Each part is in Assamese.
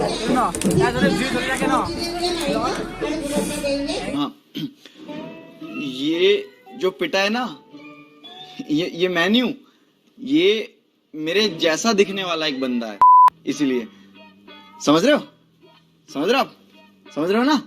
हाँ, ये जो पिटा है ना, ये मैं नहीं हूँ, ये मेरे जैसा दिखने वाला एक बंदा है, इसीलिए। समझ रहे हो? समझ रहे हो आप? समझ रहे हो ना?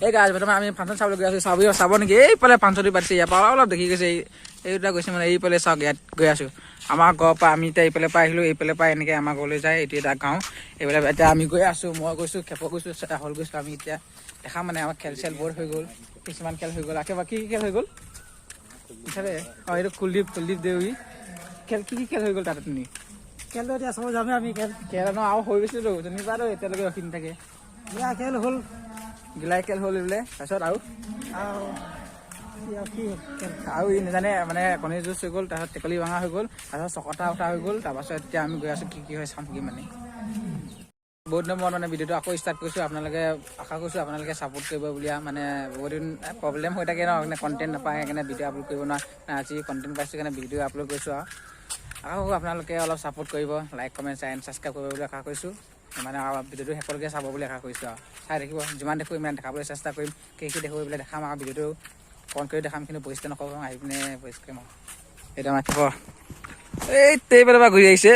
এই গাছ বৰ্তমান আমি ফাংচন চাবলৈ গৈ আছোঁ। চাব নেকি? এইফালে ফাংচনটো পাতিছে, ইয়াৰ পৰা অলপ দেখি গৈছে। এইটা গৈছে মানে এইফালে চাওক, ইয়াত গৈ আছোঁ। আমাৰ ঘৰৰ পৰা আমি এতিয়া এইফালে পৰা আহিলোঁ, এইফালে পৰা এনেকৈ আমাৰ ঘৰলৈ যায়। এইটো এটা গাঁও, এইফালে এতিয়া আমি গৈ আছোঁ। মই গৈছোঁ, খেপ গৈছোঁ, হল গৈছোঁ। আমি এতিয়া দেখা মানে আমাৰ খেল চেল বৰ হৈ গ'ল, কিছুমান খেল হৈ গ'ল। একেবাৰে কি খেল হৈ গ'ল? ইফালে অঁ, এইটো কুলদীপ দেউৰী খেল। কি খেল হৈ গ'ল তাতে? তুমি খেলটো এতিয়া চাব যামেই আমি। খেল ন আৰু হৈ গৈছিলোঁ, যেনিবা আৰু এতিয়ালৈকে ৰখি নাথাকে। বিয়া খেল হ'ল, গিলাই খেল হ'ল বোলে। তাৰপিছত আৰু ই নাজানে মানে কণী যুঁজ হৈ গ'ল, তাৰপিছত টেকেলি ভঙা হৈ গ'ল, তাৰপিছত চকটা উঠা হৈ গ'ল। তাৰপাছত এতিয়া আমি গৈ আছোঁ কি হয় চাম কি মানে। বহুত দিনৰ মূৰত মানে ভিডিঅ'টো আকৌ ষ্টাৰ্ট কৰিছোঁ। আপোনালোকে আশা কৰিছোঁ আপোনালোকে ছাপোৰ্ট কৰিব বুলি। মানে বহুত দিন প্ৰব্লেম হৈ থাকে ন, কণ্টেণ্ট নাপায়, সেইকাৰণে ভিডিঅ' আপলোড কৰিব নোৱাৰে। আজি কণ্টেণ্ট পাইছোঁ সেইকাৰণে ভিডিঅ' আপলোড কৰিছোঁ। আৰু আপোনালোকে অলপ ছাপোৰ্ট কৰিব, লাইক কমেণ্ট এণ্ড ছাবস্ক্ৰাইব কৰিব বুলি আশা কৰিছোঁ। মানে ভিডিঅ'টো শেষলৈকে চাব বুলি আশা কৰিছোঁ। আৰু চাই থাকিব, যিমান দেখোঁ ইমান দেখাবলৈ চেষ্টা কৰিম। কি দেখোঁ এইবিলাক দেখাম। আৰু ভিডিঅ'টো অন কৰি দেখাম, কিন্তু পৰিষ্কাৰ নকৰোঁ। আহি পিনে পৰিষ্কাৰ কৰিম আৰু এতিয়া মাতিব। এই তেইফালৰ পৰা ঘূৰি আহিছে।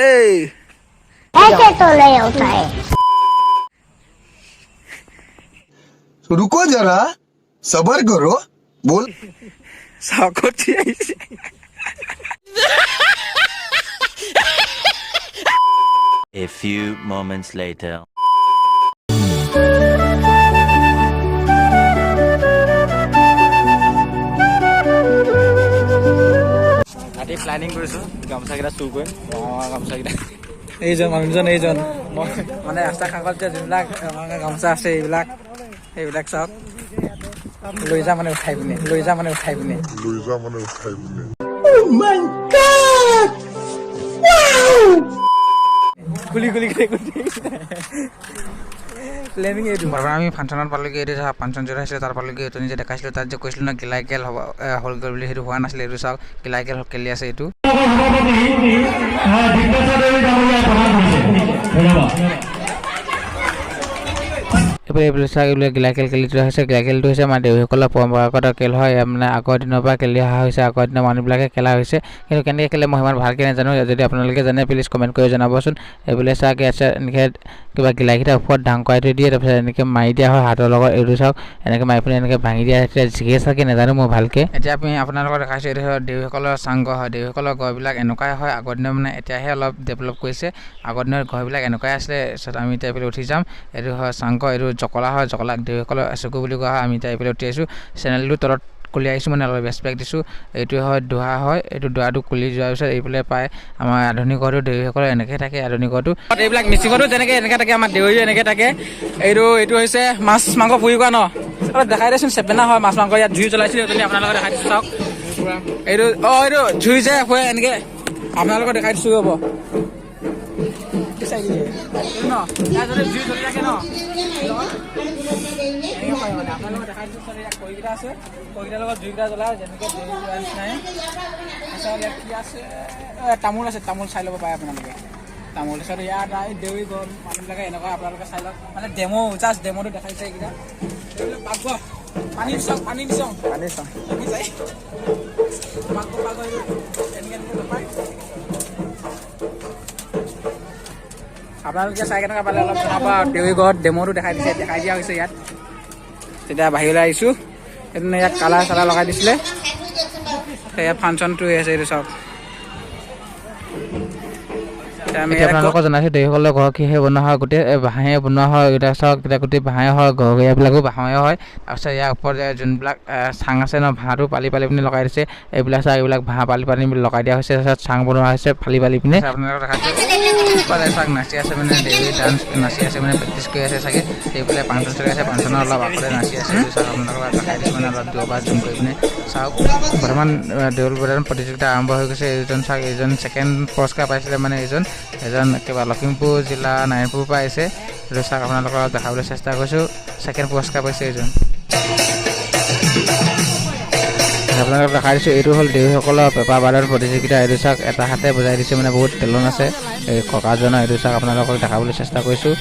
रुको जरा सबर करो बोल চাকতি আহিছে। A few moments later. আজি প্লেনিং কৰিছোঁ গামোচাকেইটা চুৰ কৰিম। গামোচাকেইটা এইজন মানুহজন, এইজন মই মানে ৰাস্তা কাষত যে যোনবিলাক গামোচা আছে এইবিলাক চাওক, লৈ যা মানে উঠাই পিনে খুলি প্লেনিং এইটো। আমি ফাংচনত পালোগৈ। এইটো চাওক, ফাংচন য'ত হৈছিলে তাৰ পালোগৈ। এইটো নিজে দেখাইছিলোঁ, তাত যে কৈছিলোঁ ন গিলাই খেল হ'ল গ'ল বুলি, সেইটো হোৱা নাছিলে। এইটো চাওক, গিলাই খেল খেলি আছে। এইটো এইবিলাক চাওক, এইবিলাক গিলাই খেল খেলি থোৱা হৈছে। গিলাই খেলটো হৈছে আমাৰ দেউৰীসকলৰ পৰম্পৰাগত খেল হয়। মানে আগৰ দিনৰ পৰা খেলি অহা হৈছে, আগৰ দিনৰ মানুহবিলাকে খেলা হৈছে। কিন্তু কেনেকৈ খেলে মই সিমান ভালকৈ নাজানো। যদি আপোনালোকে জানে প্লিজ কমেণ্ট কৰি জনাবচোন। এইবিলাক চাওক, ইয়াত এনেকৈ কিবা গিলাইকেইটা ওপৰত ডাং কৰাই থৈ দিয়ে, তাৰপিছত এনেকৈ মাৰি দিয়া হয় হাতৰ লগত। এইটো চাওক, এনেকৈ মাৰি পিনে এনেকৈ ভাঙি দিয়া হৈছে। জিকে চাগে নাজানো মই ভালকৈ। এতিয়া আমি আপোনালোকক দেখাইছোঁ, এইটো দেউৰীসকলৰ চাংঘৰ হয়। দেউৰীসকলৰ ঘৰবিলাক এনেকুৱাই হয় আগৰ দিনৰ, মানে এতিয়াহে অলপ ডেভেলপ কৰিছে। আগৰ দিনৰ ঘৰবিলাক এনেকুৱাই আছিলে। তাৰপিছত আমি এতিয়া এইফালে উঠি যাম। এইটো হয় চাংঘৰ, এইটো জকলা হয়। জকলাক দেউৰীসকলৰ চকু বুলি কোৱা হয়। আমি এতিয়া এইফালে উঠি আহিছোঁ। চেনেলটো তলত খুলি আহিছোঁ, মানে অলপ ৰেচপেক্ট দিছোঁ। এইটোৱে হয় দোহা হয়। এইটো দোহাটো খুলি যোৱাৰ পিছত এইফালে পায় আমাৰ আধুনিক ঘৰটো। দেউৰীসকলৰ এনেকৈ থাকে আধুনিক ঘৰটো। এইবিলাক মিচিঙতো যেনেকৈ এনেকৈ থাকে, আমাৰ দেউৰী এনেকৈ থাকে। এইটো হৈছে মাছ মাংস পুৰি কোৱা ন, অলপ দেখাই দেচোন। চেপেনা হয় মাছ মাংস। ইয়াত জুই জ্বলাইছিলোঁ, যদি আপোনালোকে দেখাই দিছোঁ চাওক। এইটো এইটো জুই যে হয় এনেকৈ আপোনালোকক দেখাই দিছোঁ। হ'ব জুই জ্বলি থাকে ন, মানে আপোনালোকে দেখাই দিছোঁ। খৰিকেইটা আছে, খৰিকেইটাৰ লগত জুইকেইটা জ্বলাই যেনেকৈ নিচিনাই। তাৰপিছত ইয়াত কি আছে? তামোল আছে, তামোল চাই ল'ব পাৰে আপোনালোকে। তামোল তাৰপিছত ইয়াত দেউৰী ঘৰ মানুহবিলাকে এনেকুৱা আপোনালোকে চাই লওক। মানে জাষ্ট ডেম'টো দেখাইছে এইকেইটা। পানী দিছোঁ আপোনালোকে চাই কেনেকুৱা পালে অলপ জনাব। দেউৰী ঘৰত ডেম'টো দেখাই দিয়া হৈছে ইয়াত। তেতিয়া বাহিৰলৈ আহিছোঁ। সেইদিনা ইয়াত কালাৰ চালাৰ লগাই দিছিলে। ইয়াত ফাংচনটো হৈ আছে, এইটো চাওক। এতিয়া আপোনালোকক জনাইছোঁ দেউসকলৰ ঘৰ কিহে বনোৱা হয় গোটেই বাঁহে বনোৱা হয় এতিয়া চাওক এতিয়া গোটেই বাঁহে হয় ঘৰবিলাকো বাঁহে হয় তাৰপিছত ইয়াৰ ওপৰত যোনবিলাক চাং আছে ন ভাঁহটো পালি পিনি লগাই দিছে এইবিলাক চাওক এইবিলাক ভাঁহ পালি লগাই দিয়া হৈছে তাৰপিছত চাং বনোৱা হৈছে ফালি পিনি আপোনালোকক দেখাইছোঁ চাওক নাচি আছে মানে দেউৰী ডান্স নাচি আছে মানে প্ৰেক্টিছ কৰি আছে চাগে এইফালে ফাংচন চলি আছে ফাংচনৰ অলপ আগতে নাচি আছে চাওক আপোনালোকক দেখাই দিছোঁ মানে অলপ দূৰৰ পৰা জুম কৰি পিনে চাওক বৰ্তমান দেউল বৰ্তমান প্ৰতিযোগিতা আৰম্ভ হৈ গৈছে এইজন চাওক এইজন ছেকেণ্ড পুৰস্কাৰ পাইছিলে মানে এজন কিবা লখিমপুৰ জিলা নাৰায়ণপুৰৰ পৰা আহিছে এইটো চাওক আপোনালোকক দেখাবলৈ চেষ্টা কৰিছোঁ ছেকেণ্ড পুৰস্কাৰ পাইছে এইজন আপোনালোকক দেখাই দিছোঁ এইটো হ'ল দেউৰীসকলৰ পেপাৰ বাদন প্ৰতিযোগিতা এইটো চাওক এটা হাতে বজাই দিছে মানে বহুত টেলেণ্ট আছে এই ককাজনৰ এইটো চাওক আপোনালোকক দেখাবলৈ চেষ্টা কৰিছোঁ